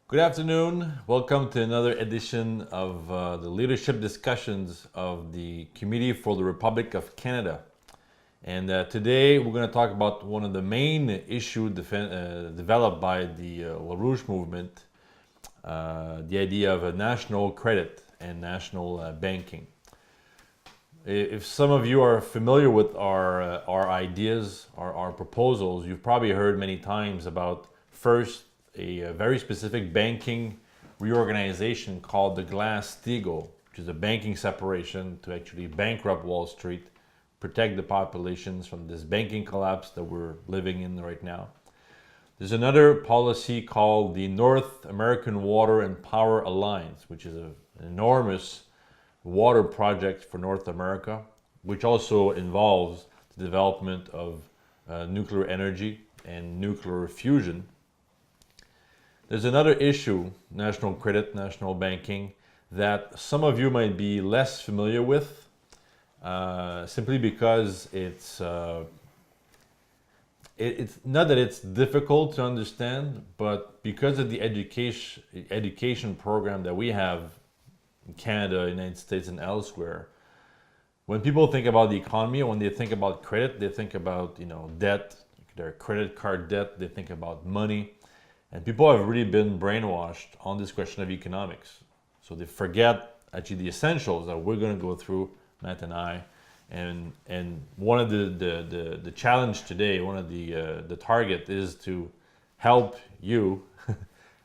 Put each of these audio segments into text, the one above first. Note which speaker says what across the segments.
Speaker 1: Good afternoon. Welcome to another edition of the leadership discussions of the Committee for the Republic of Canada. And today we're going to talk about one of the main issues developed by the LaRouche movement, the idea of a national credit and national banking. If some of you are familiar with our ideas, our proposals, you've probably heard many times about first a very specific banking reorganization called the Glass-Steagall, which is a banking separation to actually bankrupt Wall Street, protect the populations from this banking collapse that we're living in right now. There's another policy called the North American Water and Power Alliance, which is an enormous water project for North America, which also involves the development of nuclear energy and nuclear fusion. There's another issue, national credit, national banking, that some of you might be less familiar with, simply because it's not that it's difficult to understand, but because of the education program that we have in Canada, United States, and elsewhere, when people think about the economy, when they think about credit, they think about debt, their credit card debt, they think about money. And people have really been brainwashed on this question of economics. So they forget actually the essentials that we're going to go through, Matt and I. And one of the challenge today, one of the target is to help you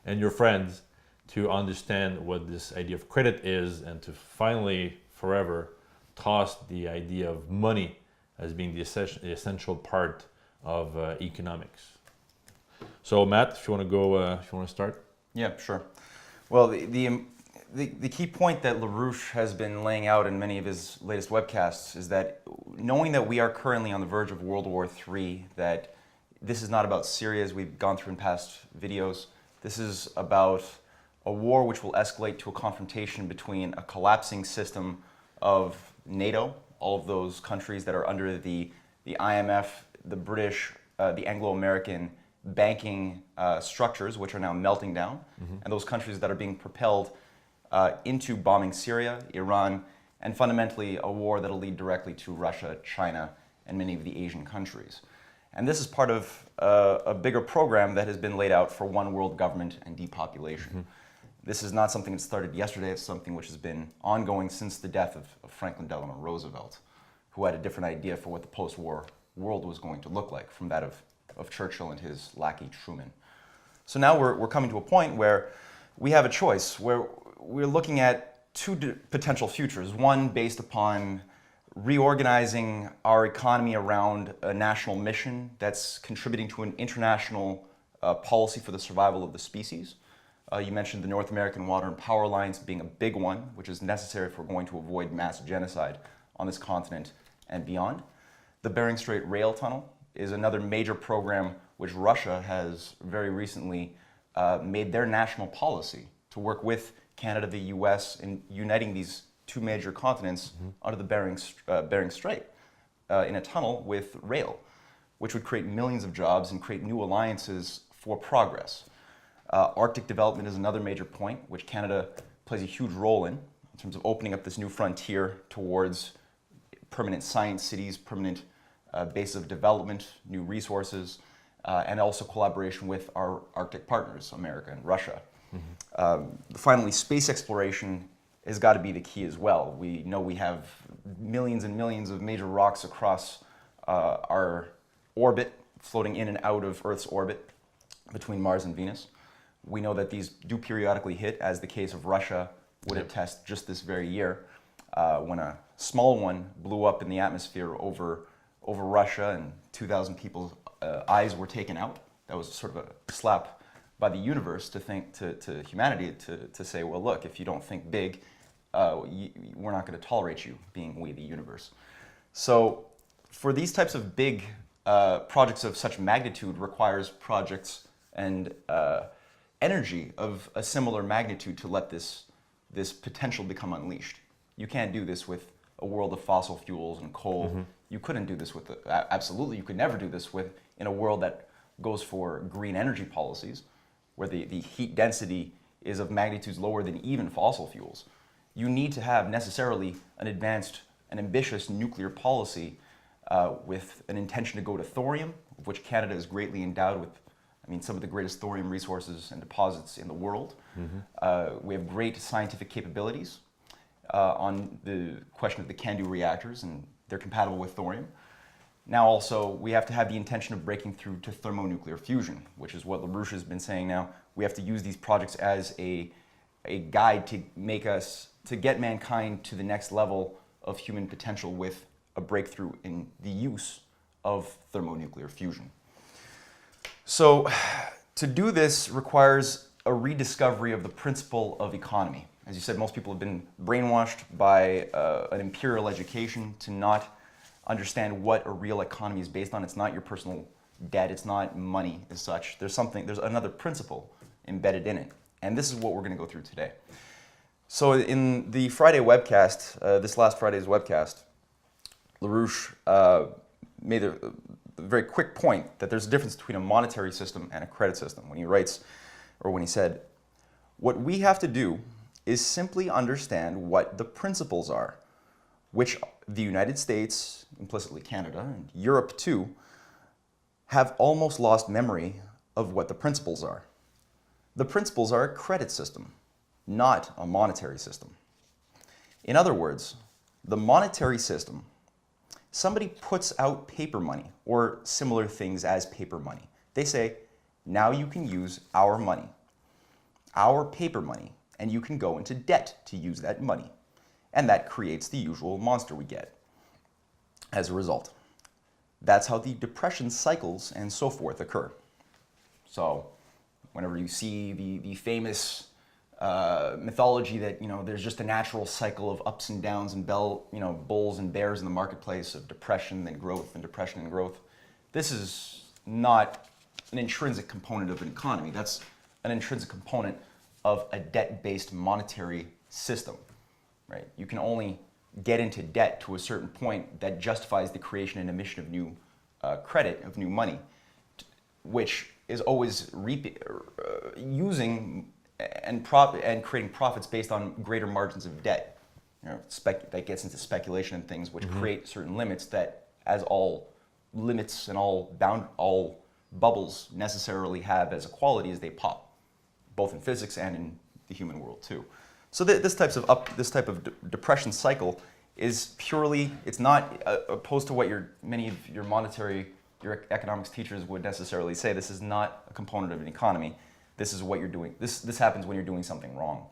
Speaker 1: and your friends to understand what this idea of credit is and to finally forever toss the idea of money as being the essential part of economics. So Matt, if you want to go, if you want to start.
Speaker 2: Yeah, sure. Well, the key point that LaRouche has been laying out in many of his latest webcasts is that knowing that we are currently on the verge of World War III, that this is not about Syria as we've gone through in past videos. This is about a war which will escalate to a confrontation between a collapsing system of NATO, all of those countries that are under the IMF, the British, the Anglo-American banking structures, which are now melting down, and those countries that are being propelled into bombing Syria, Iran, and fundamentally a war that'll lead directly to Russia, China, and many of the Asian countries. And this is part of a bigger program that has been laid out for one world government and depopulation. This is not something that started yesterday, it's something which has been ongoing since the death of Franklin Delano Roosevelt, who had a different idea for what the post-war world was going to look like from that of Churchill and his lackey Truman. So now we're coming to a point where we have a choice, where we're looking at two potential futures. One based upon reorganizing our economy around a national mission that's contributing to an international policy for the survival of the species. You mentioned the North American Water and Power Alliance being a big one, which is necessary if we're going to avoid mass genocide on this continent and beyond. The Bering Strait Rail Tunnel is another major program which Russia has very recently made their national policy to work with Canada, the US, in uniting these two major continents under the Bering Strait in a tunnel with rail, which would create millions of jobs and create new alliances for progress. Arctic development is another major point, which Canada plays a huge role in terms of opening up this new frontier towards permanent science cities, permanent base of development, new resources, and also collaboration with our Arctic partners, America and Russia. Finally, space exploration has got to be the key as well. We know we have millions and millions of major rocks across our orbit, floating in and out of Earth's orbit between Mars and Venus. We know that these do periodically hit, as the case of Russia would attest just this very year, when a small one blew up in the atmosphere over Russia and 2,000 people's eyes were taken out. That was sort of a slap by the universe to humanity to say, well, look, if you don't think big, we're not going to tolerate you being we, the universe. So for these types of big projects of such magnitude requires projects and energy of a similar magnitude to let this potential become unleashed. You can't do this with a world of fossil fuels and coal. You couldn't do this with, absolutely, you could never do this in a world that goes for green energy policies, where the heat density is of magnitudes lower than even fossil fuels, you need to have necessarily an advanced and ambitious nuclear policy with an intention to go to thorium, of which Canada is greatly endowed with, some of the greatest thorium resources and deposits in the world. We have great scientific capabilities on the question of the CANDU reactors, and they're compatible with thorium. Now also, we have to have the intention of breaking through to thermonuclear fusion, which is what LaRouche has been saying now. We have to use these projects as a guide to get mankind to the next level of human potential with a breakthrough in the use of thermonuclear fusion. So to do this requires a rediscovery of the principle of economy. As you said, most people have been brainwashed by an imperial education to not understand what a real economy is based on. It's not your personal debt, it's not money as such. There's another principle embedded in it. And this is what we're going to go through today. So in the Friday webcast, this last Friday's webcast, LaRouche made a very quick point that there's a difference between a monetary system and a credit system. When he said, what we have to do is simply understand what the principles are, which the United States, implicitly Canada, and Europe too, have almost lost memory of what the principles are. The principles are a credit system, not a monetary system. In other words, the monetary system, somebody puts out paper money or similar things as paper money. They say, now you can use our money, our paper money, and you can go into debt to use that money. And that creates the usual monster we get as a result. That's how the depression cycles and so forth occur. So whenever you see the famous mythology that there's just a natural cycle of ups and downs and bulls and bears in the marketplace of depression and growth and depression and growth, this is not an intrinsic component of an economy. That's an intrinsic component of a debt-based monetary system. Right? You can only get into debt to a certain point that justifies the creation and emission of new credit, of new money, which is always using and creating profits based on greater margins of debt. That gets into speculation and things which create certain limits that, as all limits and all bubbles necessarily have as a quality, as they pop, both in physics and in the human world too. So this type of depression cycle is purely, it's not opposed to what many of your economics teachers would necessarily say. This is not a component of an economy. This is what you're doing. This happens when you're doing something wrong.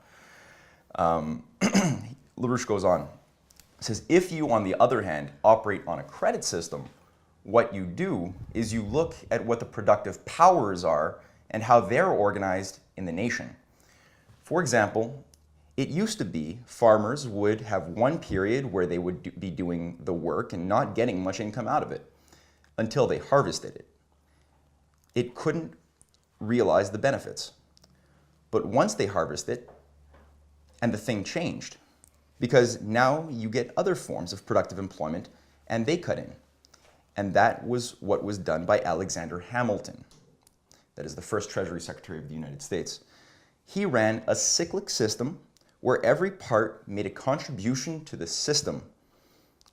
Speaker 2: LaRouche goes on. He says, if you, on the other hand, operate on a credit system, what you do is you look at what the productive powers are and how they're organized in the nation. For example, it used to be farmers would have one period where they would be doing the work and not getting much income out of it until they harvested it. It couldn't realize the benefits. But once they harvest it, and the thing changed, because now you get other forms of productive employment and they cut in. And that was what was done by Alexander Hamilton. That is the first Treasury Secretary of the United States. He ran a cyclic system where every part made a contribution to the system,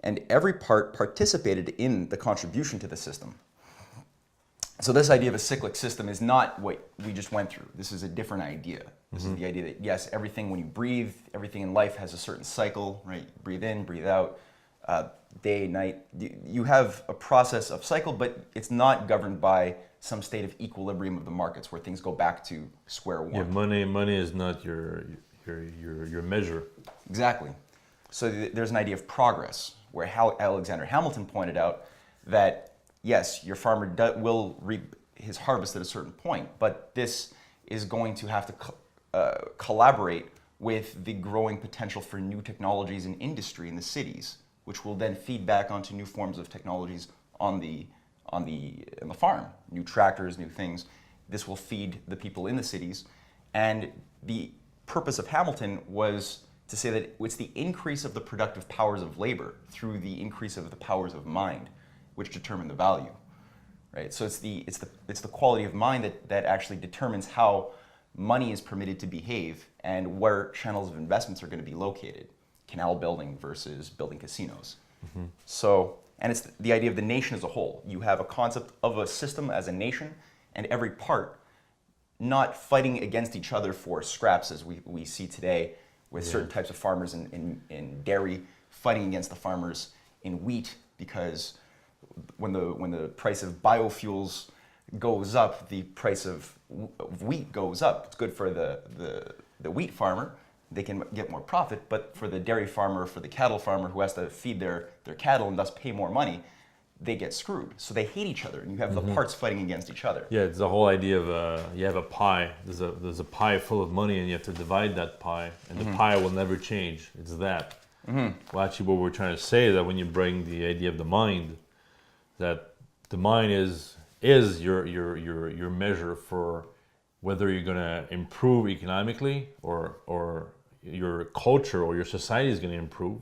Speaker 2: and every part participated in the contribution to the system. So this idea of a cyclic system is not what we just went through. This is a different idea. This is the idea that, yes, everything when you breathe, everything in life has a certain cycle, right? Breathe in, breathe out, day, night. You have a process of cycle, but it's not governed by some state of equilibrium of the markets where things go back to square one.
Speaker 1: Yeah, money is not your measure.
Speaker 2: Exactly. So there's an idea of progress, where Alexander Hamilton pointed out that, yes, your farmer will reap his harvest at a certain point, but this is going to have to collaborate with the growing potential for new technologies and industry in the cities, which will then feed back onto new forms of technologies on the farm, new tractors, new things. This will feed the people in the cities, and the purpose of Hamilton was to say that it's the increase of the productive powers of labor through the increase of the powers of mind which determine the value, right? So it's the quality of mind that actually determines how money is permitted to behave and where channels of investments are going to be located. Canal building versus building casinos. So, and it's the idea of the nation as a whole. You have a concept of a system as a nation and every part not fighting against each other for scraps as we see today with certain types of farmers in dairy fighting against the farmers in wheat, because when the price of biofuels goes up, the price of wheat goes up. It's good for the wheat farmer. They can get more profit, but for the dairy farmer, for the cattle farmer who has to feed their cattle and thus pay more money, they get screwed. So they hate each other, and you have the parts fighting against each other.
Speaker 1: Yeah, it's the whole idea of you have a pie. There's a pie full of money, and you have to divide that pie, and the pie will never change. It's that. Well, actually, what we're trying to say is that when you bring the idea of the mind, that the mind is your measure for whether you're going to improve economically or your culture or your society is going to improve,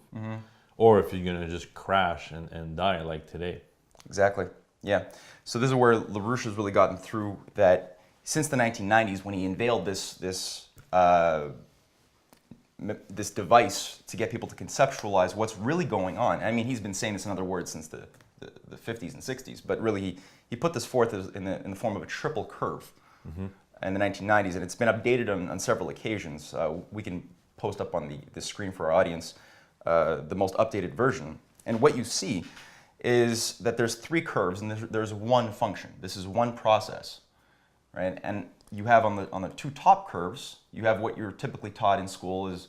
Speaker 1: or if you're going to just crash and die like today.
Speaker 2: Exactly. Yeah. So this is where LaRouche has really gotten through that since the 1990s, when he unveiled this device to get people to conceptualize what's really going on. I mean, he's been saying this in other words since the 50s and 60s, but really he put this forth in the form of a triple curve in the 1990s, and it's been updated on several occasions. We can post up on the screen for our audience the most updated version. And what you see is that there's three curves and there's one function. This is one process, right? And you have on the two top curves, you have what you're typically taught in school is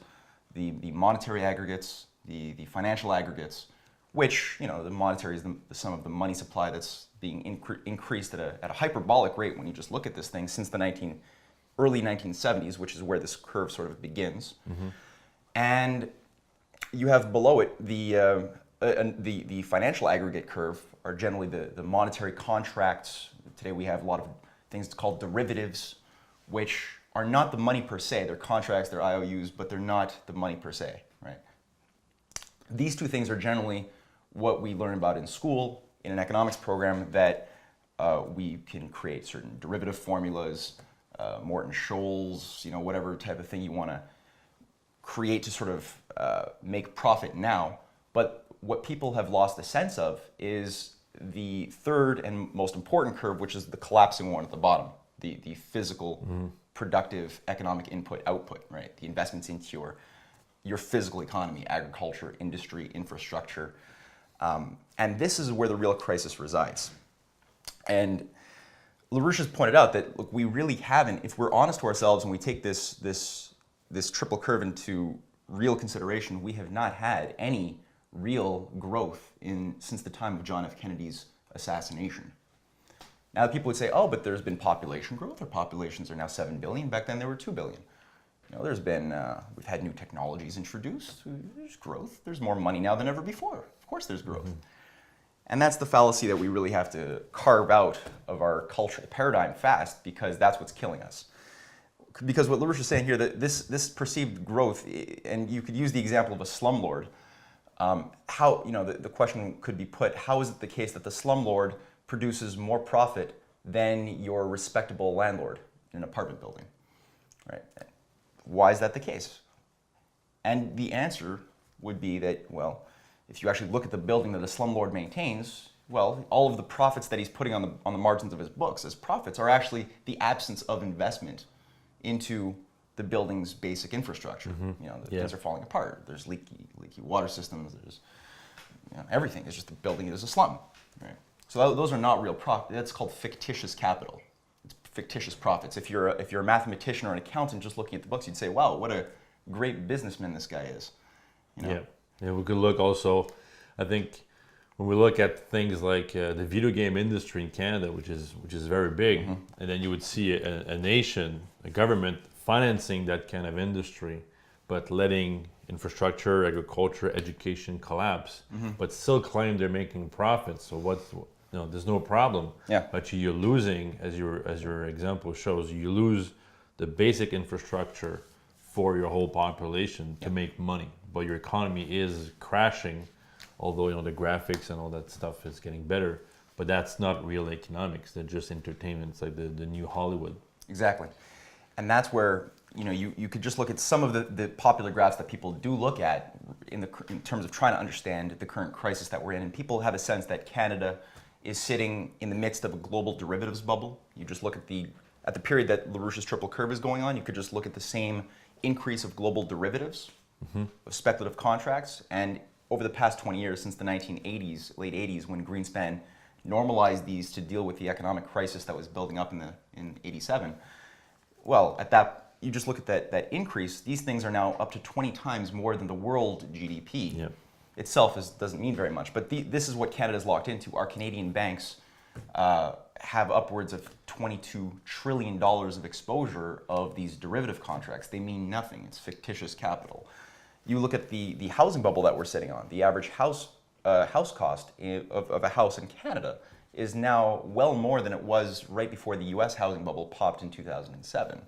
Speaker 2: the monetary aggregates, the financial aggregates, which, you know, the monetary is the sum of the money supply that's being increased at a hyperbolic rate when you just look at this thing since the early 1970s, which is where this curve sort of begins. And you have below it the financial aggregate curve are generally the monetary contracts. Today we have a lot of things called derivatives, which are not the money per se. They're contracts, they're IOUs, but they're not the money per se, right? These two things are generally what we learn about in school, in an economics program, that we can create certain derivative formulas, Morton Scholl's, you know, whatever type of thing you want to create to sort of make profit now. But what people have lost the sense of is the third and most important curve, which is the collapsing one at the bottom, the physical, productive economic input-output, right? The investments into your physical economy, agriculture, industry, infrastructure. And this is where the real crisis resides. And LaRouche has pointed out that, look, we really haven't, if we're honest to ourselves and we take this triple curve into real consideration, we have not had any real growth since the time of John F. Kennedy's assassination. Now people would say, oh, but there's been population growth. Our populations are now 7 billion. Back then they were 2 billion. You know, there's been, we've had new technologies introduced. There's growth. There's more money now than ever before. Of course there's growth. And that's the fallacy that we really have to carve out of our cultural paradigm fast, because that's what's killing us. Because what LaRouche is saying here, that this perceived growth, and you could use the example of a slumlord, how, you know, the question could be put, how is it the case that the slumlord produces more profit than your respectable landlord in an apartment building, right? Why is that the case? And the answer would be that, well, if you actually look at the building that a slumlord maintains, well, all of the profits that he's putting on the margins of his books as profits are actually the absence of investment into the building's basic infrastructure. You know, things are falling apart. There's leaky water systems. There's, you know, everything. It's just the building is a slum, right? So those are not real profit. That's called fictitious capital. It's fictitious profits. If you're a mathematician or an accountant just looking at the books, you'd say, wow, what a great businessman this guy is. You know?
Speaker 1: Yeah, we could look also, I think, when we look at things like the video game industry in Canada, which is very big, and then you would see a nation, a government financing that kind of industry, but letting infrastructure, agriculture, education collapse, but still claim they're making profits. So there's no problem.
Speaker 2: Yeah.
Speaker 1: But you're losing, as your example shows, you lose the basic infrastructure for your whole population to make money, but your economy is crashing. Although, you know, the graphics and all that stuff is getting better, but that's not real economics. They're just entertainment. It's like the new Hollywood.
Speaker 2: Exactly. And that's where you could just look at some of the popular graphs that people do look at in terms of trying to understand the current crisis that we're in. And people have a sense that Canada is sitting in the midst of a global derivatives bubble. You just look at the period that LaRouche's triple curve is going on, you could just look at the same increase of global derivatives, of speculative contracts. And over the past 20 years, since the 1980s, late 80s, when Greenspan normalized these to deal with the economic crisis that was building up in 87, well, you just look at that increase, these things are now up to 20 times more than the world GDP.
Speaker 1: Yep.
Speaker 2: Itself doesn't mean very much. But this is what Canada's locked into. Our Canadian banks have upwards of $22 trillion of exposure of these derivative contracts. They mean nothing. It's fictitious capital. You look at the housing bubble that we're sitting on. The average house cost of a house in Canada is now well more than it was right before the US housing bubble popped in 2007.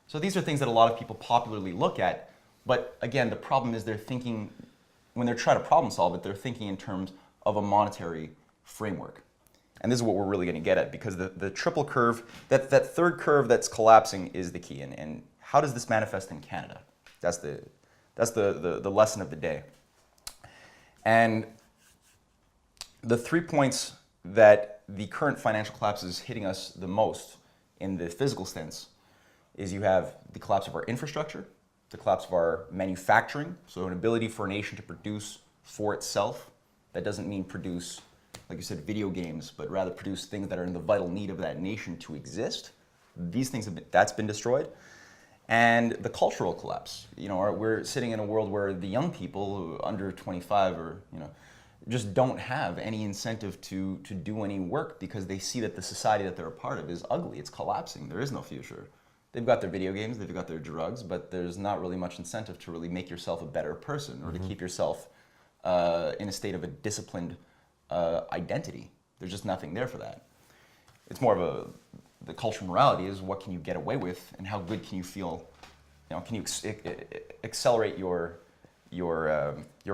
Speaker 2: So these are things that a lot of people popularly look at. But again, the problem is they're thinking, when they're trying to problem solve it, they're thinking in terms of a monetary framework. And this is what we're really going to get at, because the triple curve, that third curve that's collapsing is the key. And how does this manifest in Canada? That's the lesson of the day. And the 3 points that the current financial collapse is hitting us the most in the physical sense is you have the collapse of our infrastructure, the collapse of our manufacturing, so an ability for a nation to produce for itself. That doesn't mean produce, like you said, video games, but rather produce things that are in the vital need of that nation to exist. These things that's been destroyed. And the cultural collapse. We're sitting in a world where the young people under 25 or just don't have any incentive to do any work, because they see that the society that they're a part of is ugly. It's collapsing. There is no future. They've got their video games, they've got their drugs, but there's not really much incentive to really make yourself a better person or to keep yourself in a state of a disciplined identity. There's just nothing there for that. It's more of the cultural morality is what can you get away with and how good can you feel. Can you accelerate your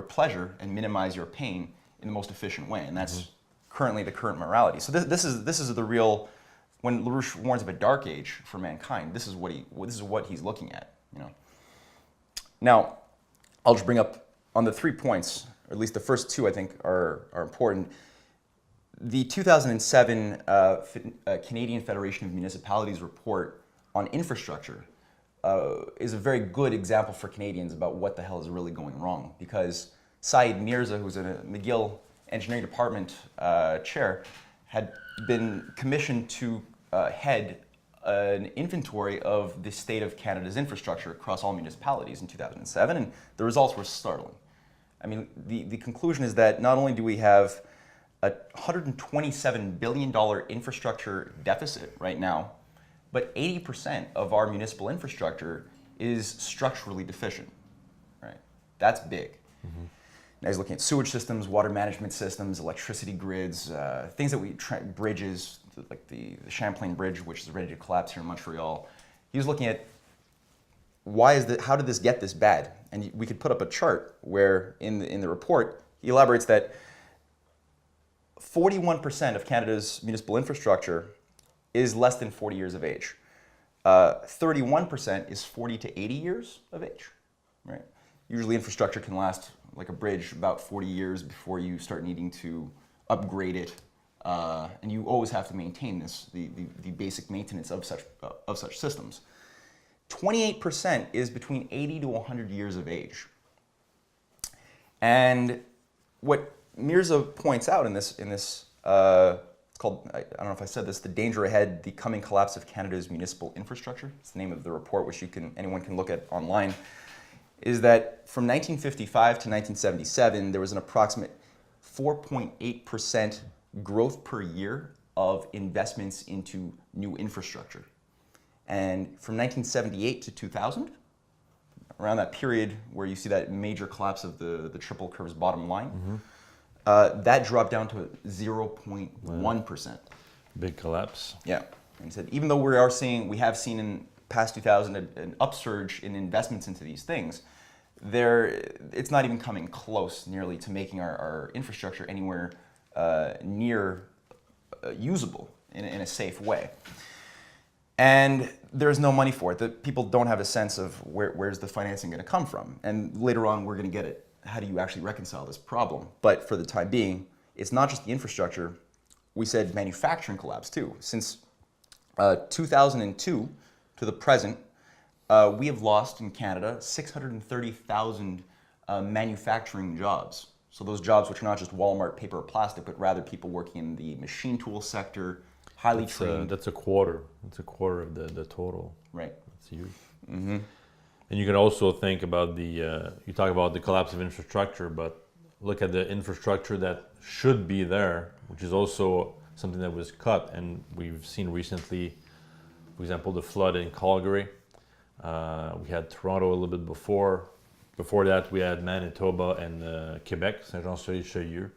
Speaker 2: pleasure and minimize your pain in the most efficient way? And that's currently the current morality. So this is the real. When LaRouche warns of a dark age for mankind, this is what he's looking at. Now, I'll just bring up on the 3 points, or at least the first two I think are important. The 2007 Canadian Federation of Municipalities report on infrastructure is a very good example for Canadians about what the hell is really going wrong, because Syed Mirza, who's a McGill Engineering Department chair, had been commissioned to head an inventory of the state of Canada's infrastructure across all municipalities in 2007, and the results were startling. I mean, the conclusion is that not only do we have a $127 billion infrastructure deficit right now, but 80% of our municipal infrastructure is structurally deficient, right? That's big. Now he's looking at sewage systems, water management systems, electricity grids, things that bridges, like the Champlain Bridge, which is ready to collapse here in Montreal. He was looking at how did this get this bad? And we could put up a chart where in the report, he elaborates that 41% of Canada's municipal infrastructure is less than 40 years of age. 31% is 40 to 80 years of age, right? Usually infrastructure can last, like a bridge, about 40 years before you start needing to upgrade it. And you always have to maintain the basic maintenance of such systems. 28% is between 80 to 100 years of age. And what Mirza points out in this it's called, I don't know if I said this, The Danger Ahead, the Coming Collapse of Canada's Municipal Infrastructure. It's the name of the report, which anyone can look at online. Is that from 1955 to 1977, there was an approximate 4.8% growth per year of investments into new infrastructure. And from 1978 to 2000, around that period where you see that major collapse of the triple curve's bottom line, that dropped down to 0.1%.
Speaker 1: Big collapse.
Speaker 2: Yeah. And he said, even though we have seen in past 2000 an upsurge in investments into these things, it's not even coming close nearly to making our infrastructure anywhere near usable in a safe way. And there's no money for it. The people don't have a sense of where's the financing going to come from. And later on, we're going to get it. How do you actually reconcile this problem? But for the time being, it's not just the infrastructure. We said manufacturing collapse too. Since 2002 to the present, we have lost in Canada 630,000 manufacturing jobs. So those jobs which are not just Walmart, paper, or plastic, but rather people working in the machine tool sector, highly trained.
Speaker 1: That's a quarter. That's a quarter of the total.
Speaker 2: Right.
Speaker 1: That's huge. Mm-hmm. And you can also think about you talk about the collapse of infrastructure, but look at the infrastructure that should be there, which is also something that was cut. And we've seen recently, for example, the flood in Calgary. We had Toronto a little bit before. Before that, we had Manitoba and Quebec, Saint-Jean-sur-Richelieu.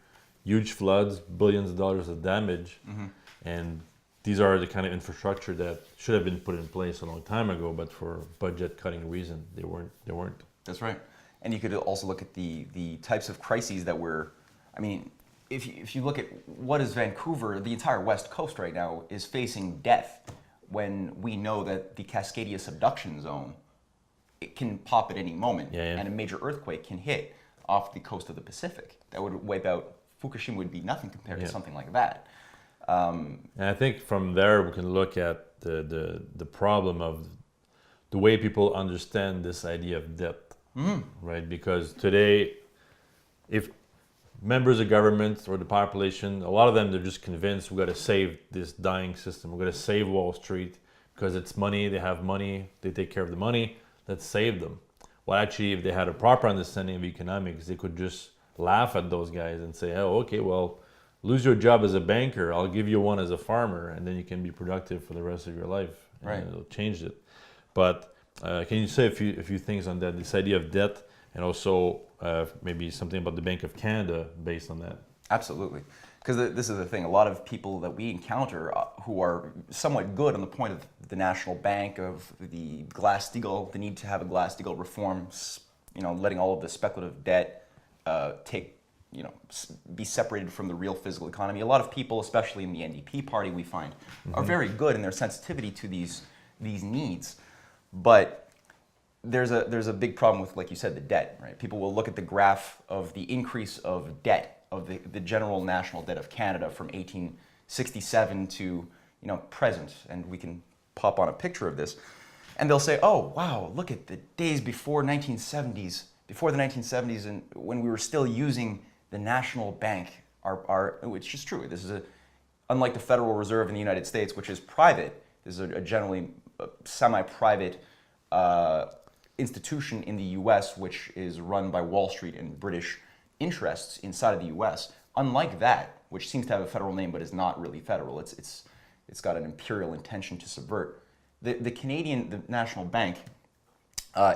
Speaker 1: Huge floods, billions of dollars of damage. Mm-hmm. And these are the kind of infrastructure that should have been put in place a long time ago, but for budget cutting reason, they weren't.
Speaker 2: That's right. And you could also look at the types of crises that if you look at what is Vancouver, the entire West Coast right now is facing death when we know that the Cascadia subduction zone, it can pop at any moment, and a major earthquake can hit off the coast of the Pacific. That would wipe out, Fukushima would be nothing compared to something like that.
Speaker 1: And I think from there we can look at the problem of the way people understand this idea of debt, right? Because today, if members of government or the population, a lot of them, they're just convinced we got to save this dying system. We're going to save Wall Street because it's money, they have money, they take care of the money. Let's save them. Well, actually, if they had a proper understanding of economics, they could just laugh at those guys and say, oh, okay, well, lose your job as a banker, I'll give you one as a farmer, and then you can be productive for the rest of your life. And
Speaker 2: right.
Speaker 1: It'll change it. But can you say a few things on that, this idea of debt, and also maybe something about the Bank of Canada based on that?
Speaker 2: Absolutely. Because this is the thing, a lot of people that we encounter who are somewhat good on the point of the National Bank, of the Glass-Steagall, the need to have a Glass-Steagall reform, letting all of the speculative debt be separated from the real physical economy. A lot of people, especially in the NDP party, we find, are very good in their sensitivity to these needs. But there's a big problem with, like you said, the debt, right? People will look at the graph of the increase of debt, of the general national debt of Canada from 1867 to present, and we can pop on a picture of this, and they'll say, oh wow, look at the days before the 1970s, and when we were still using the National Bank, which is true. This is unlike the Federal Reserve in the United States, which is private. This is a generally semi-private institution in the U.S., which is run by Wall Street and British interests inside of the U.S. Unlike that, which seems to have a federal name but is not really federal, it's got an imperial intention to subvert. The National Bank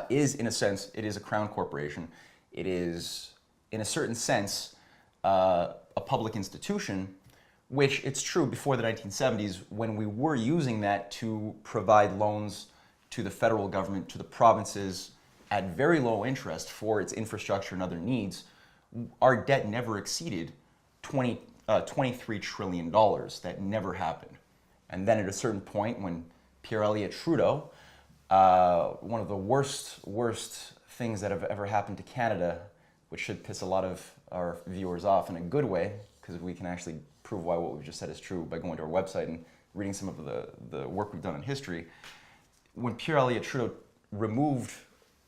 Speaker 2: is, in a sense, it is a crown corporation. It is, in a certain sense, a public institution, which it's true before the 1970s when we were using that to provide loans to the federal government, to the provinces at very low interest for its infrastructure and other needs. Our debt never exceeded $23 trillion. That never happened. And then at a certain point when Pierre Elliott Trudeau, one of the worst things that have ever happened to Canada, which should piss a lot of our viewers off in a good way, because we can actually prove why what we've just said is true by going to our website and reading some of the work we've done in history. When Pierre Elliott Trudeau removed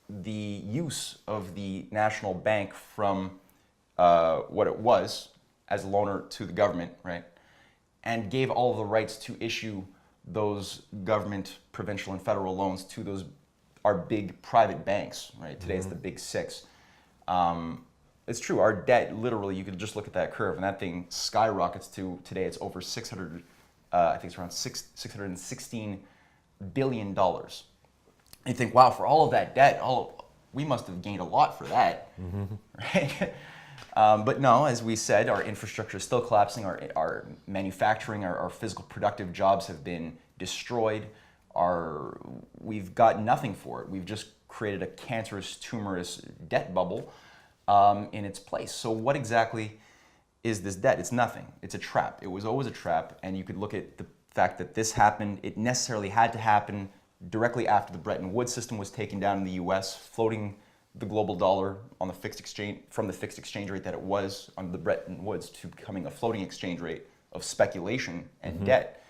Speaker 2: the use of the National Bank from what it was as a loaner to the government, right, and gave all of the rights to issue those government, provincial, and federal loans to our big private banks, right? Today it's the big six. It's true, our debt, literally, you could just look at that curve, and that thing skyrockets to, today it's over 600, I think it's around $616 billion. And you think, wow, for all of that debt, we must have gained a lot for that, right? But no, as we said, our infrastructure is still collapsing. Our manufacturing, our physical productive jobs have been destroyed. We've got nothing for it. We've just created a cancerous, tumorous debt bubble in its place. So what exactly is this debt? It's nothing. It's a trap. It was always a trap. And you could look at the fact that this happened. It necessarily had to happen directly after the Bretton Woods system was taken down in the U.S., floating the global dollar on the fixed exchange from the fixed exchange rate that it was under the Bretton Woods to becoming a floating exchange rate of speculation and debt.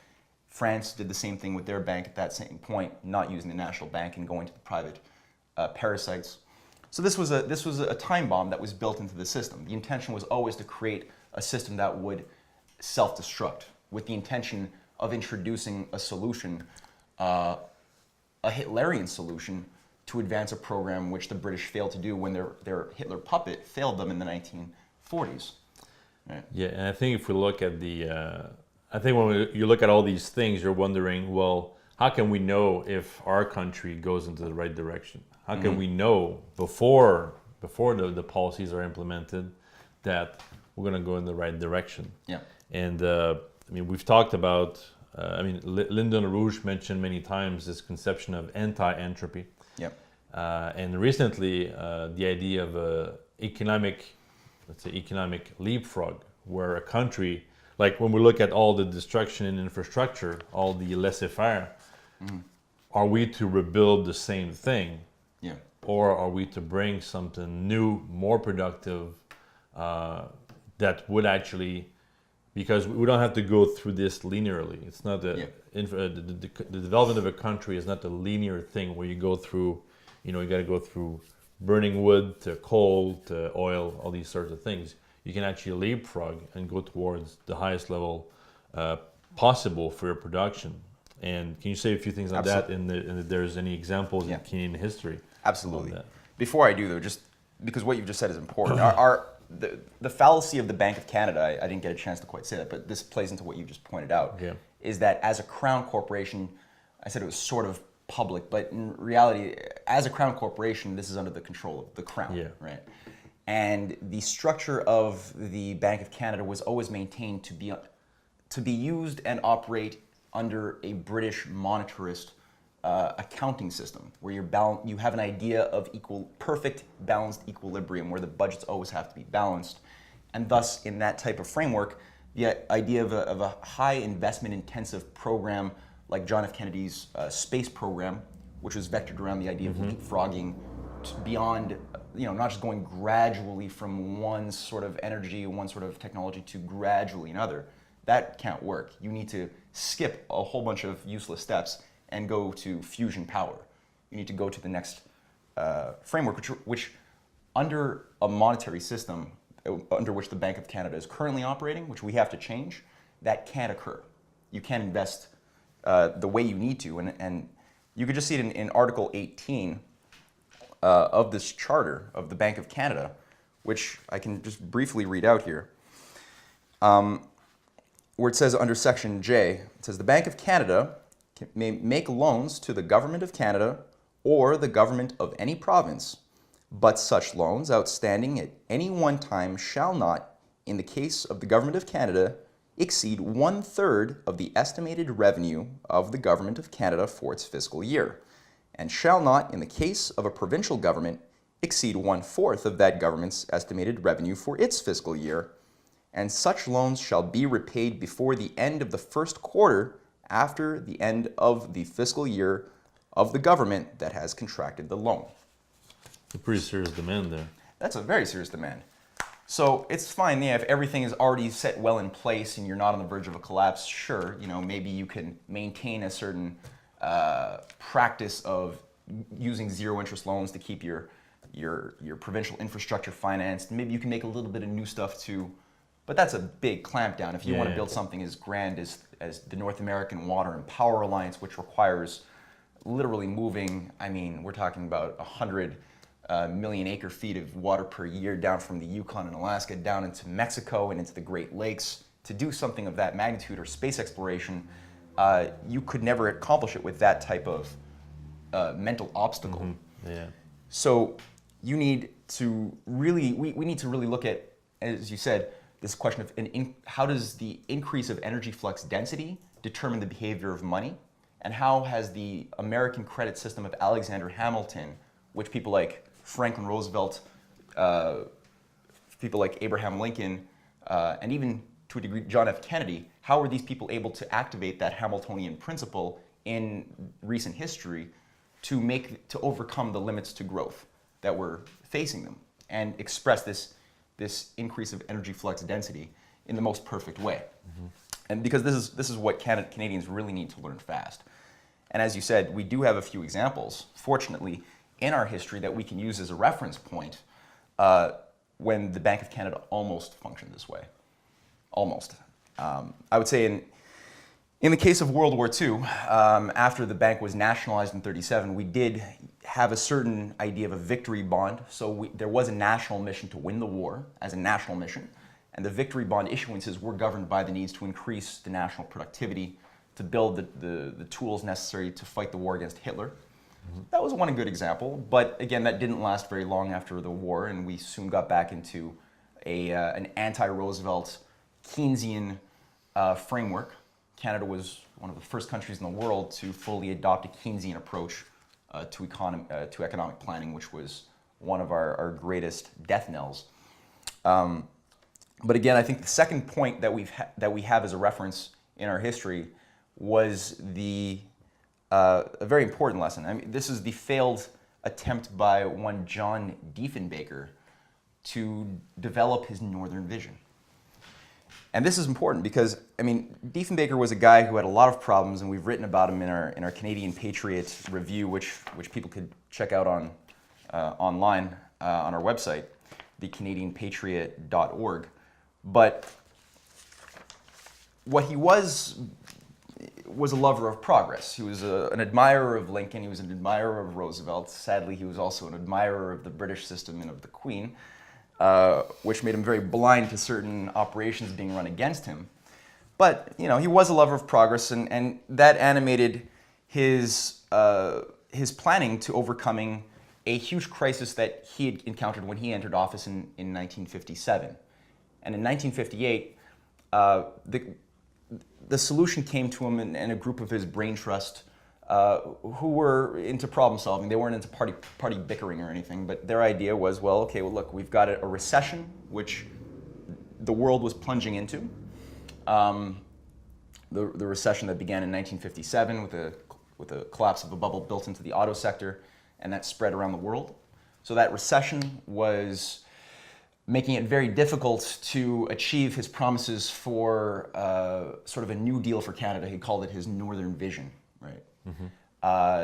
Speaker 2: France did the same thing with their bank at that same point, not using the national bank and going to the private parasites. So this was a time bomb that was built into the system. The intention was always to create a system that would self-destruct, with the intention of introducing a solution, a Hitlerian solution, to advance a program which the British failed to do when their Hitler puppet failed them in the 1940s. Right?
Speaker 1: Yeah, and I think if we look at I think when you look at all these things, you're wondering, well, how can we know if our country goes into the right direction? How can we know before the policies are implemented that we're going to go in the right direction?
Speaker 2: Yeah.
Speaker 1: And I mean, we've talked about, Lyndon LaRouche mentioned many times this conception of anti-entropy.
Speaker 2: Yep.
Speaker 1: And recently, the idea of economic leapfrog, where a country, like when we look at all the destruction in infrastructure, all the laissez-faire, are we to rebuild the same thing?
Speaker 2: Yeah.
Speaker 1: Or are we to bring something new, more productive, that would actually, because we don't have to go through this linearly. It's not the development of a country is not a linear thing where you go through, you got to go through burning wood to coal to oil, all these sorts of things. You can actually leapfrog and go towards the highest level possible for your production. And can you say a few things on that? And if there's any examples in Canadian history?
Speaker 2: Absolutely. Before I do, though, just because what you've just said is important. The fallacy of the Bank of Canada, I didn't get a chance to quite say that, but this plays into what you just pointed out, is that as a crown corporation, I said it was sort of public, but in reality, as a crown corporation, this is under the control of the crown, right? And the structure of the Bank of Canada was always maintained to be used and operate under a British monetarist accounting system, where you have an idea of perfect balanced equilibrium, where the budgets always have to be balanced. And thus, in that type of framework, the idea of a high investment intensive program like John F. Kennedy's space program, which was vectored around the idea of leapfrogging beyond, not just going gradually from one sort of energy, one sort of technology to gradually another. That can't work. You need to skip a whole bunch of useless steps and go to fusion power. You need to go to the next framework, which under a monetary system under which the Bank of Canada is currently operating, which we have to change, that can't occur. You can't invest the way you need to. And you could just see it in Article 18 of this charter of the Bank of Canada, which I can just briefly read out here. Where it says under Section J, it says the Bank of Canada may make loans to the Government of Canada or the government of any province, but such loans outstanding at any one time shall not, in the case of the Government of Canada, exceed 1/3 of the estimated revenue of the Government of Canada for its fiscal year, and shall not, in the case of a provincial government, exceed 1/4 of that government's estimated revenue for its fiscal year, and such loans shall be repaid before the end of the first quarter after the end of the fiscal year of the government that has contracted the loan.
Speaker 1: A pretty serious demand there.
Speaker 2: That's a very serious demand. So it's fine, if everything is already set well in place and you're not on the verge of a collapse, sure, maybe you can maintain a certain practice of using zero interest loans to keep your provincial infrastructure financed. Maybe you can make a little bit of new stuff too. But that's a big clampdown if you want to build something as grand as the North American Water and Power Alliance, which requires literally moving, we're talking about 100 million acre feet of water per year down from the Yukon and Alaska down into Mexico and into the Great Lakes. To do something of that magnitude or space exploration, you could never accomplish it with that type of mental obstacle. So you need to really, we need to really look at, as you said, this question of how does the increase of energy flux density determine the behavior of money, and how has the American credit system of Alexander Hamilton, which people like Franklin Roosevelt, people like Abraham Lincoln, and even to a degree John F. Kennedy, how were these people able to activate that Hamiltonian principle in recent history to overcome the limits to growth that were facing them and express this increase of energy flux density in the most perfect way. And because this is what Canadians really need to learn fast. And as you said, we do have a few examples, fortunately, in our history that we can use as a reference point when the Bank of Canada almost functioned this way. Almost. I would say in the case of World War II, after the bank was nationalized in 1937, we did have a certain idea of a victory bond. So there was a national mission to win the war as a national mission. And the victory bond issuances were governed by the needs to increase the national productivity, to build the tools necessary to fight the war against Hitler. That was one good example. But again, that didn't last very long after the war. And we soon got back into an anti-Roosevelt Keynesian framework. Canada was one of the first countries in the world to fully adopt a Keynesian approach to economic planning, which was one of our greatest death knells. But again, I think the second point that we have as a reference in our history was a very important lesson. I mean, this is the failed attempt by one John Diefenbaker to develop his Northern Vision. And this is important because, I mean, Diefenbaker was a guy who had a lot of problems, and we've written about him in our Canadian Patriot review, which people could check out online on our website, thecanadianpatriot.org. But what he was a lover of progress. He was an admirer of Lincoln. He was an admirer of Roosevelt. Sadly, he was also an admirer of the British system and of the Queen, which made him very blind to certain operations being run against him. But he was a lover of progress, and that animated his planning to overcoming a huge crisis that he had encountered when he entered office in 1957. And in 1958, the solution came to him and a group of his brain trust who were into problem solving. They weren't into party bickering or anything, but their idea was, look, we've got a recession, which the world was plunging into. The recession that began in 1957 with the collapse of a bubble built into the auto sector, and that spread around the world. So that recession was making it very difficult to achieve his promises for sort of a new deal for Canada. He called it his Northern Vision, right?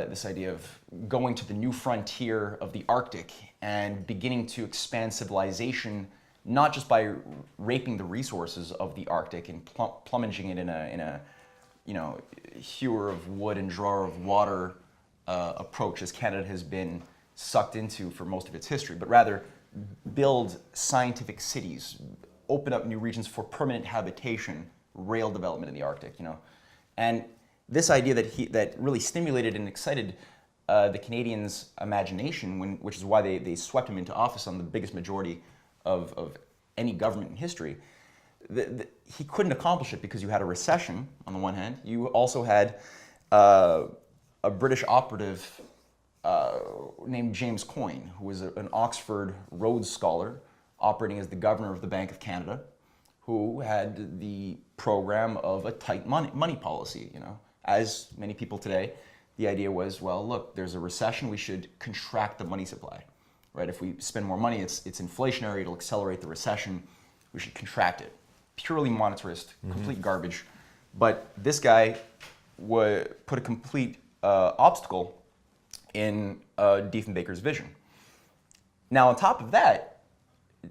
Speaker 2: This idea of going to the new frontier of the Arctic and beginning to expand civilization, not just by raping the resources of the Arctic and plummeting it in a hewer of wood and drawer of water approach, as Canada has been sucked into for most of its history, but rather build scientific cities, open up new regions for permanent habitation, rail development in the Arctic, And this idea that really stimulated and excited the Canadians' imagination, which is why they swept him into office on the biggest majority of any government in history. He couldn't accomplish it because you had a recession on the one hand. You also had a British operative named James Coyne, who was an Oxford Rhodes Scholar operating as the governor of the Bank of Canada, who had the program of a tight money policy. As many people today, the idea was, look, there's a recession, we should contract the money supply, right? If we spend more money, it's inflationary, it'll accelerate the recession, we should contract it. Purely monetarist, complete garbage. But this guy put a complete obstacle in Diefenbaker's vision. Now, on top of that,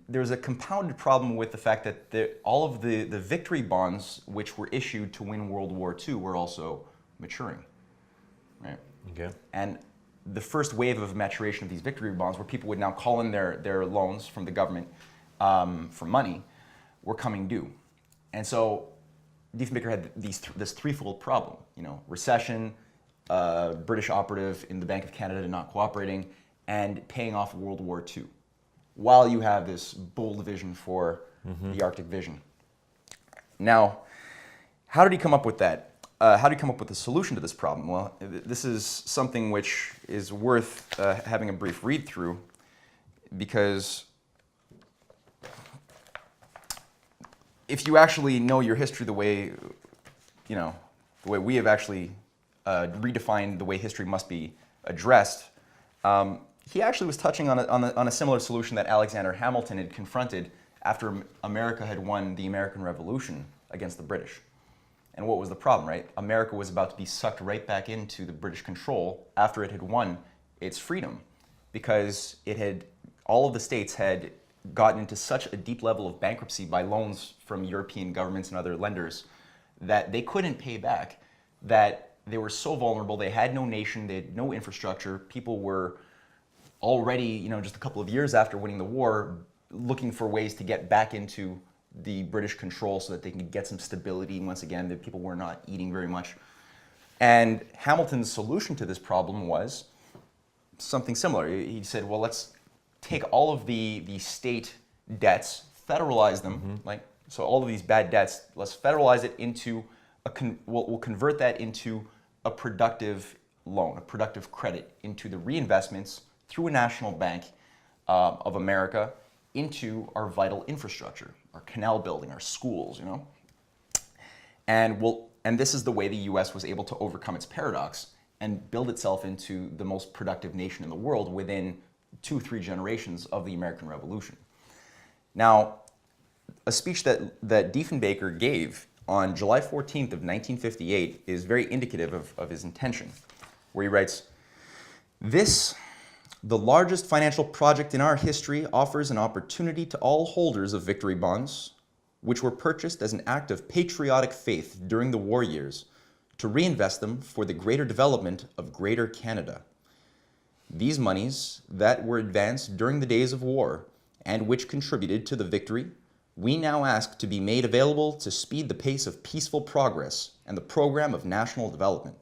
Speaker 2: there's a compounded problem with the fact that all of the victory bonds which were issued to win World War II were also maturing, right?
Speaker 1: Okay.
Speaker 2: And the first wave of maturation of these victory bonds, where people would now call in their loans from the government for money, were coming due. And so Diefenbaker had this threefold problem, recession, British operative in the Bank of Canada not cooperating, and paying off World War II, while you have this bold vision for the Arctic vision. Now, how did he come up with that? How did he come up with the solution to this problem? Well, this is something which is worth having a brief read through, because if you actually know your history the way we have actually redefine the way history must be addressed, he actually was touching on a similar solution that Alexander Hamilton had confronted after America had won the American Revolution against the British. And what was the problem, right? America was about to be sucked right back into the British control after it had won its freedom, because all of the states had gotten into such a deep level of bankruptcy by loans from European governments and other lenders that they couldn't pay back, that they were so vulnerable. They had no nation, they had no infrastructure. People were already, just a couple of years after winning the war, looking for ways to get back into the British control so that they could get some stability. Once again, the people were not eating very much. And Hamilton's solution to this problem was something similar. He said, well, let's take all of the state debts, federalize them, so all of these bad debts, let's federalize it into we'll convert that into a productive loan, a productive credit, into the reinvestments through a national bank of America into our vital infrastructure, our canal building, our schools, And this is the way the U.S. was able to overcome its paradox and build itself into the most productive nation in the world within 2-3 generations of the American Revolution. Now, a speech that Diefenbaker gave on July 14th of 1958 is very indicative of his intention, where he writes, "This, the largest financial project in our history, offers an opportunity to all holders of Victory bonds, which were purchased as an act of patriotic faith during the war years, to reinvest them for the greater development of Greater Canada. These monies that were advanced during the days of war, and which contributed to the victory, we now ask to be made available to speed the pace of peaceful progress and the program of national development.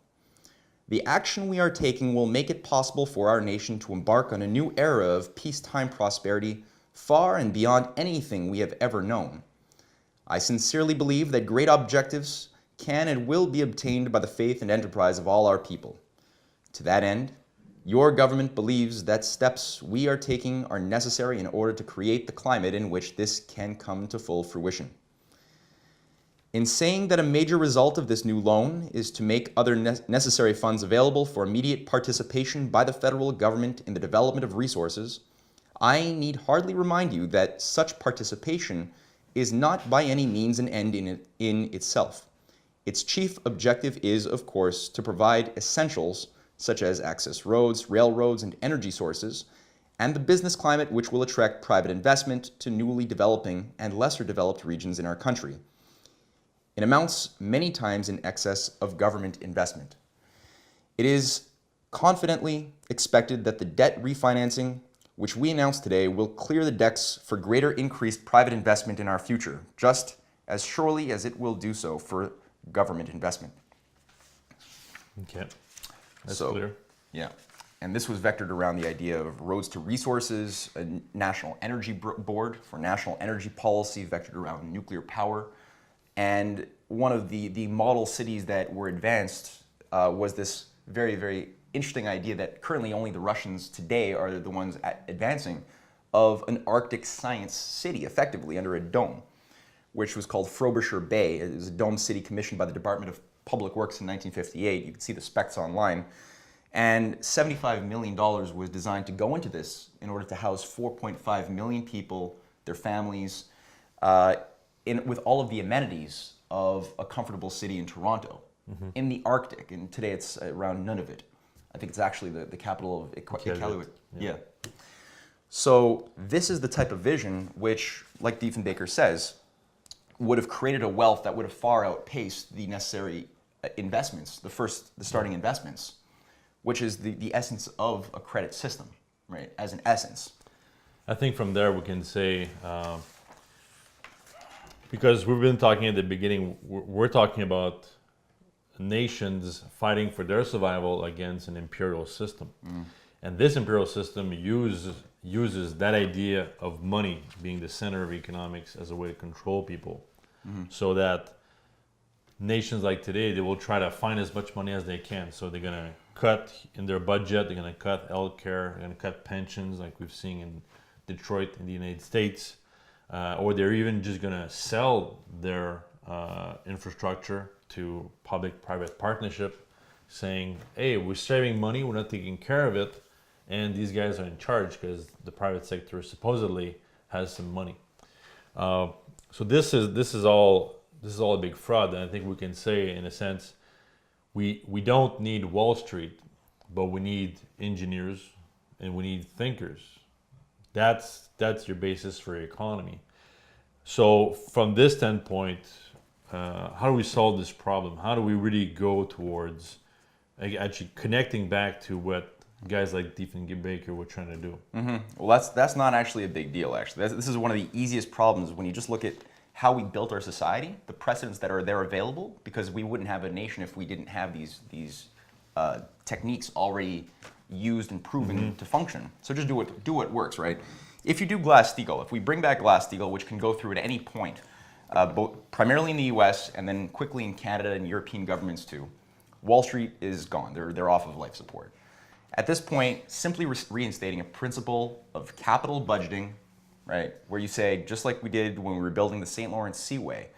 Speaker 2: The action we are taking will make it possible for our nation to embark on a new era of peacetime prosperity far and beyond anything we have ever known. I sincerely believe that great objectives can and will be obtained by the faith and enterprise of all our people. To that end, your government believes that steps we are taking are necessary in order to create the climate in which this can come to full fruition. In saying that a major result of this new loan is to make other necessary funds available for immediate participation by the federal government in the development of resources, I need hardly remind you that such participation is not by any means an end in itself. Its chief objective is, of course, to provide essentials such as access roads, railroads, and energy sources, and the business climate which will attract private investment to newly developing and lesser developed regions in our country. It amounts many times in excess of government investment. It is confidently expected that the debt refinancing which we announce today will clear the decks for greater increased private investment in our future, just as surely as it will do so for government investment."
Speaker 1: Okay, that's clear.
Speaker 2: Yeah, and this was vectored around the idea of roads to resources, a national energy board for national energy policy vectored around nuclear power, and one of the model cities that were advanced was this very, very interesting idea that currently only the Russians today are the ones advancing, of an Arctic science city, effectively under a dome, which was called Frobisher Bay. It was a dome city commissioned by the Department of Public Works in 1958. You can see the specs online. And $75 million was designed to go into this in order to house 4.5 million people, their families, with all of the amenities of a comfortable city in Toronto, in the Arctic. And today it's around Nunavut. I think it's actually the capital of Iqaluit. Yeah. So this is the type of vision which, like Diefenbaker says, would have created a wealth that would have far outpaced the necessary investments, the starting investments, which is the essence of a credit system, right? As an essence.
Speaker 1: I think from there we can say, because we've been talking at the beginning, we're talking about nations fighting for their survival against an imperial system. And this imperial system uses that idea of money being the center of economics as a way to control people, so that nations like today, they will try to find as much money as they can. So they're going to cut in their budget, they're going to cut healthcare, they're going to cut pensions like we've seen in Detroit in the United States, or they're even just going to sell their infrastructure to public-private partnership saying, hey, we're saving money, we're not taking care of it, and these guys are in charge because the private sector supposedly has some money. So this is all a big fraud, and I think we can say, in a sense, we don't need Wall Street, but we need engineers and we need thinkers. That's your basis for your economy. So from this standpoint, how do we solve this problem? How do we really go towards actually connecting back to what guys like Diefenbaker were trying to do?
Speaker 2: Well, that's not actually a big deal, actually. This is one of the easiest problems when you just look at how we built our society, the precedents that are there available, because we wouldn't have a nation if we didn't have these techniques already used and proven to function. So just do what works, right? If you do Glass-Steagall, if we bring back Glass-Steagall, which can go through at any point, both primarily in the US and then quickly in Canada and European governments too, Wall Street is gone. They're off of life support. At this point, simply reinstating a principle of capital budgeting, right, where you say, just like we did when we were building the St. Lawrence Seaway,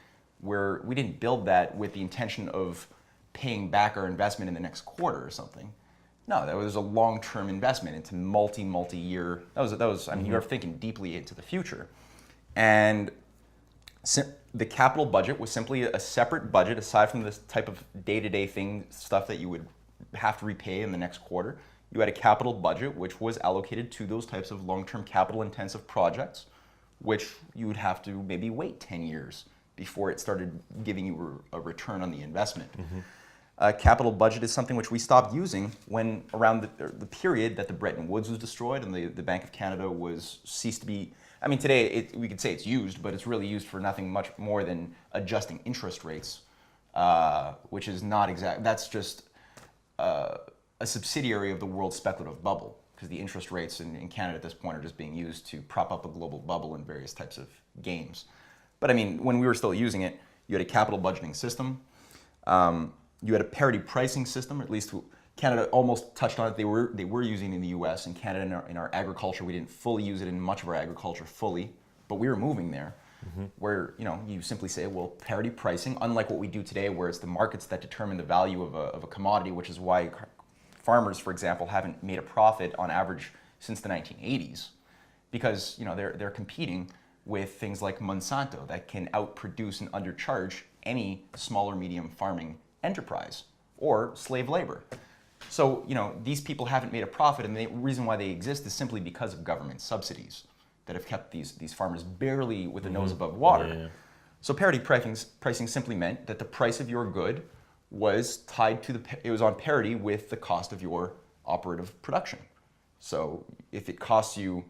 Speaker 2: where we didn't build that with the intention of paying back our investment in the next quarter or something. No, that was a long-term investment into multi-year. That was. I mean, you're thinking deeply into the future, and the capital budget was simply a separate budget aside from this type of day-to-day stuff that you would have to repay in the next quarter. You had a capital budget which was allocated to those types of long-term capital-intensive projects, which you would have to maybe wait 10 years before it started giving you a return on the investment. Capital budget is something which we stopped using when around the period that the Bretton Woods was destroyed and the Bank of Canada was ceased to be. I mean, today we could say it's used, but it's really used for nothing much more than adjusting interest rates, which is not exact. That's just a subsidiary of the world speculative bubble, because the interest rates in Canada at this point are just being used to prop up a global bubble in various types of games. But I mean, when we were still using it, you had a capital budgeting system. You had a parity pricing system, or at least Canada almost touched on it. They were using it in the U.S. and Canada in our agriculture. We didn't fully use it in much of our agriculture fully, but we were moving there, where you simply say, well, parity pricing, unlike what we do today, where it's the markets that determine the value of a commodity, which is why farmers, for example, haven't made a profit on average since the 1980s, because they're competing with things like Monsanto that can outproduce and undercharge any small or medium farming enterprise or slave labor. So these people haven't made a profit, and the reason why they exist is simply because of government subsidies that have kept these farmers barely with the nose above water. Yeah. So parity pricing simply meant that the price of your good was tied to it was on parity with the cost of your operative production. So if it costs you,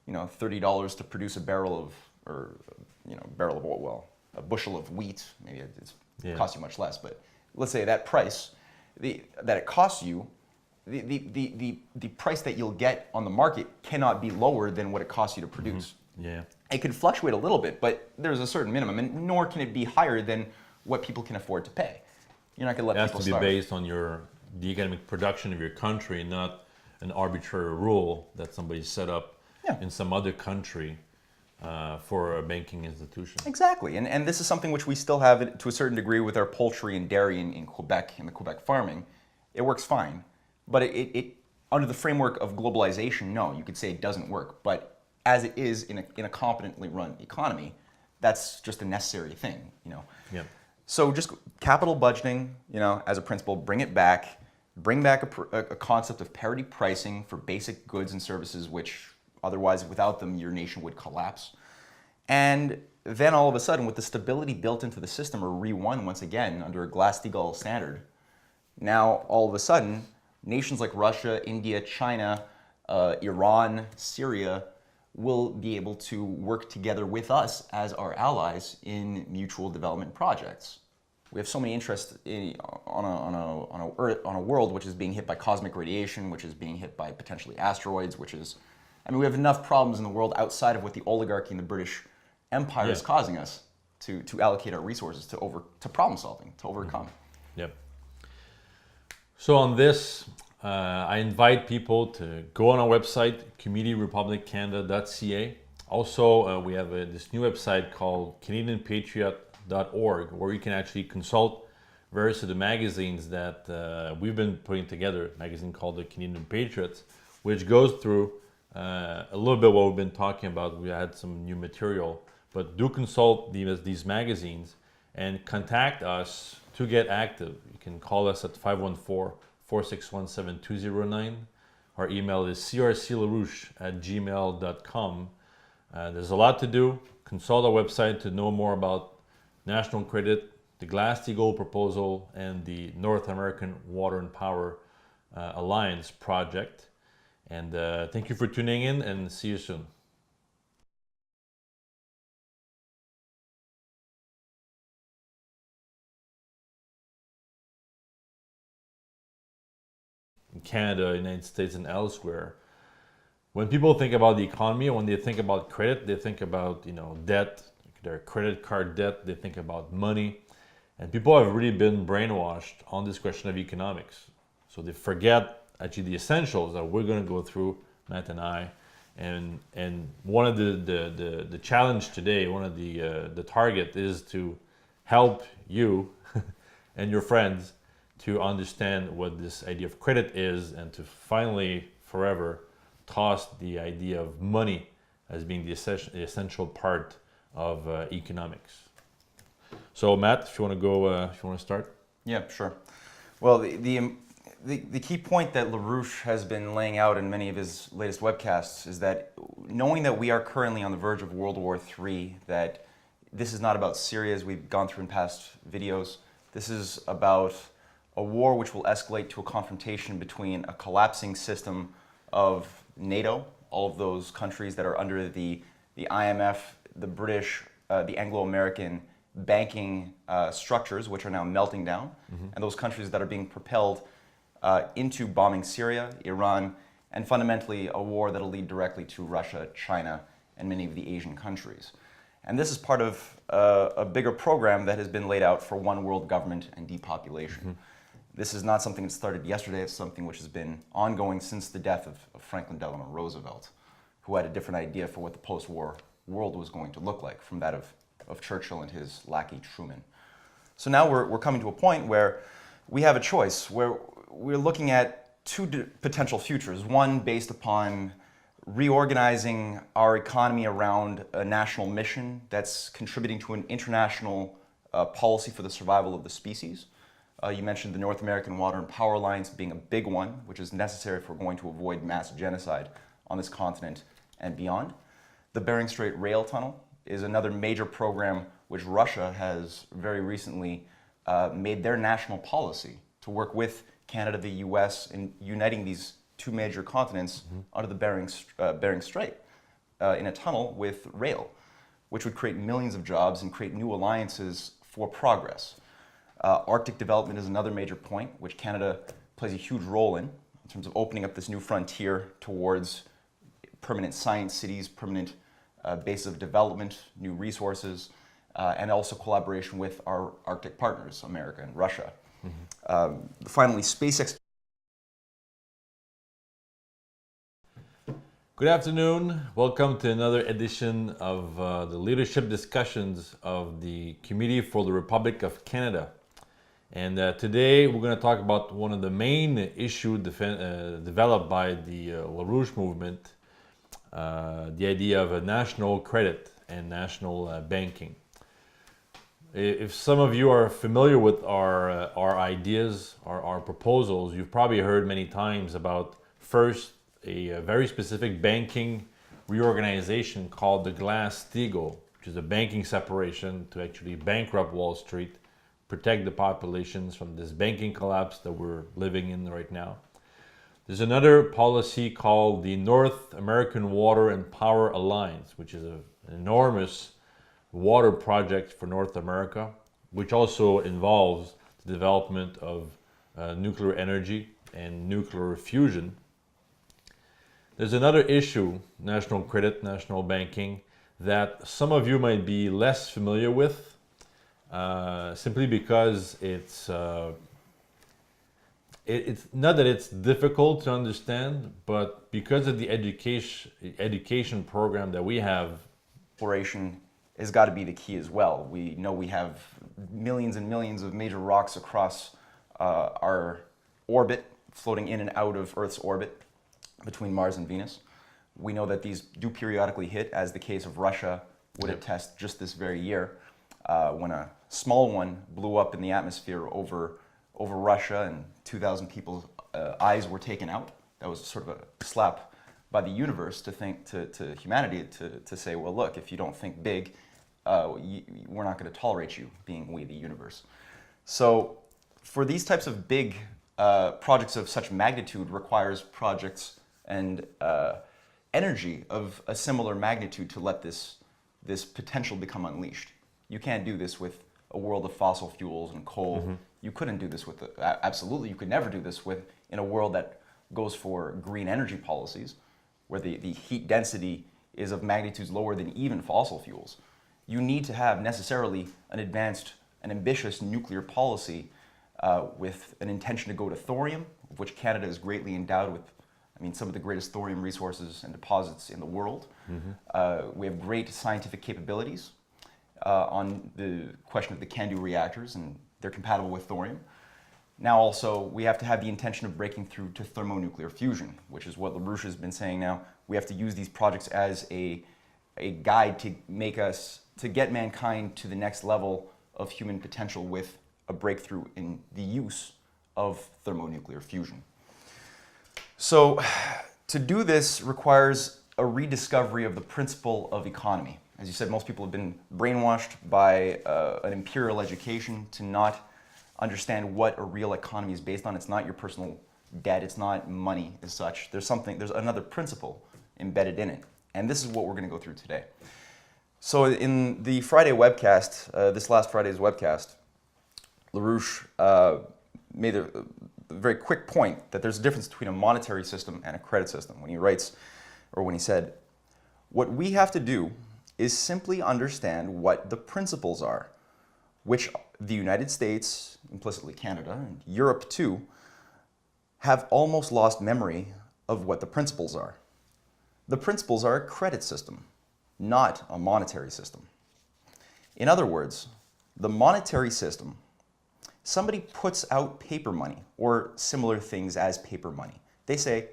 Speaker 2: $30 to produce a barrel of oil, well, a bushel of wheat, maybe it costs you much less, but let's say that price that it costs you, the price that you'll get on the market cannot be lower than what it costs you to produce.
Speaker 1: Yeah.
Speaker 2: It can fluctuate a little bit, but there's a certain minimum, and nor can it be higher than what people can afford to pay. You're not going to let people starve.
Speaker 1: It has to be based on the economic production of your country, not an arbitrary rule that somebody set up in some other country for a banking institution.
Speaker 2: Exactly, and this is something which we still have to a certain degree with our poultry and dairy in Quebec, in the Quebec farming. It works fine, but it under the framework of globalization, no, you could say it doesn't work. But as it is in a competently run economy, that's just a necessary thing,
Speaker 1: Yeah.
Speaker 2: So just capital budgeting, as a principle, bring back a concept of parity pricing for basic goods and services, which otherwise, without them, your nation would collapse. And then all of a sudden, with the stability built into the system, or re-won once again under a Glass-Steagall standard, now all of a sudden, nations like Russia, India, China, Iran, Syria will be able to work together with us as our allies in mutual development projects. We have so many interests on a world which is being hit by cosmic radiation, which is being hit by potentially asteroids, we have enough problems in the world outside of what the oligarchy and the British Empire is causing us to allocate our resources to problem solving, to overcome.
Speaker 1: Yep. So on this, I invite people to go on our website, communityrepubliccanada.ca. Also, we have this new website called CanadianPatriot.org, where you can actually consult various of the magazines that we've been putting together, a magazine called the Canadian Patriots, which goes through a little bit what we've been talking about. We had some new material, but do consult these magazines and contact us to get active. You can call us at 514-461-7209. Our email is crclarouche@gmail.com. There's a lot to do. Consult our website to know more about national credit, the Glass-Steagall proposal, and the North American Water and Power Alliance project. And thank you for tuning in, and see you soon. In Canada, United States, and elsewhere, when people think about the economy, when they think about credit, they think about debt, their credit card debt. They think about money, and people have really been brainwashed on this question of economics. So they forget actually the essentials that we're going to go through, Matt and I. And one of the challenge today, one of the target is to help you and your friends to understand what this idea of credit is, and to finally forever toss the idea of money as being the essential part of economics. So Matt, if you want to go, if you want to start.
Speaker 2: Yeah, sure. Well, the key point that LaRouche has been laying out in many of his latest webcasts is that knowing that we are currently on the verge of World War III, that this is not about Syria as we've gone through in past videos. This is about a war which will escalate to a confrontation between a collapsing system of NATO, all of those countries that are under the IMF, the British, the Anglo-American banking structures, which are now melting down, and those countries that are being propelled into bombing Syria, Iran, and fundamentally a war that'll lead directly to Russia, China, and many of the Asian countries. And this is part of a bigger program that has been laid out for one world government and depopulation. This is not something that started yesterday. It's something which has been ongoing since the death of Franklin Delano Roosevelt, who had a different idea for what the post-war world was going to look like from that of Churchill and his lackey Truman. So now we're coming to a point where we have a choice, where we're looking at two potential futures. One based upon reorganizing our economy around a national mission that's contributing to an international policy for the survival of the species. You mentioned the North American Water and Power Alliance being a big one, which is necessary if we're going to avoid mass genocide on this continent and beyond. The Bering Strait Rail Tunnel is another major program which Russia has very recently made their national policy to work with Canada, the US, in uniting these two major continents under the Bering Strait in a tunnel with rail, which would create millions of jobs and create new alliances for progress. Arctic development is another major point, which Canada plays a huge role in terms of opening up this new frontier towards permanent science cities, permanent bases of development, new resources, and also collaboration with our Arctic partners, America and Russia. Finally, space exploration.
Speaker 1: Good afternoon. Welcome to another edition of the leadership discussions of the Committee for the Republic of Canada. And today we're going to talk about one of the main issues developed by the LaRouche movement, the idea of a national credit and national banking. If some of you are familiar with our ideas, our proposals, you've probably heard many times about first a very specific banking reorganization called the Glass-Steagall, which is a banking separation to actually bankrupt Wall Street, protect the populations from this banking collapse that we're living in right now. There's another policy called the North American Water and Power Alliance, which is an enormous water project for North America, which also involves the development of nuclear energy and nuclear fusion. There's another issue, national credit, national banking, that some of you might be less familiar with, simply because it's not that it's difficult to understand, but because of the education program that we have.
Speaker 2: Exploration has got to be the key as well. We know we have millions and millions of major rocks across our orbit, floating in and out of Earth's orbit between Mars and Venus. We know that these do periodically hit, as the case of Russia would attest just this very year, when a small one blew up in the atmosphere over Russia and 2,000 people's eyes were taken out. That was sort of a slap by the universe to humanity to say, well, look, if you don't think big, we're not going to tolerate you, being we, the universe. So for these types of big projects of such magnitude requires projects and energy of a similar magnitude to let this potential become unleashed. You can't do this with a world of fossil fuels and coal. Mm-hmm. You couldn't do this with, absolutely, you could never do this in a world that goes for green energy policies, where the heat density is of magnitudes lower than even fossil fuels. You need to have necessarily an advanced and ambitious nuclear policy with an intention to go to thorium, of which Canada is greatly endowed with, some of the greatest thorium resources and deposits in the world. Mm-hmm. We have great scientific capabilities on the question of the CANDU reactors, and they're compatible with thorium. Now also, we have to have the intention of breaking through to thermonuclear fusion, which is what LaRouche has been saying now. We have to use these projects as a guide to get mankind to the next level of human potential with a breakthrough in the use of thermonuclear fusion. So to do this requires a rediscovery of the principle of economy. As you said, most people have been brainwashed by an imperial education to not understand what a real economy is based on. It's not your personal debt, it's not money as such. There's another principle embedded in it. And this is what we're going to go through today. So in the Friday webcast, this last Friday's webcast, LaRouche made a very quick point that there's a difference between a monetary system and a credit system. When he said, what we have to do is simply understand what the principles are, which the United States, implicitly Canada, and Europe too, have almost lost memory of what the principles are. The principles are a credit system, not a monetary system. In other words, the monetary system, somebody puts out paper money or similar things as paper money. They say,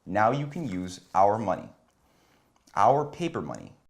Speaker 2: now you can use our money, our paper money,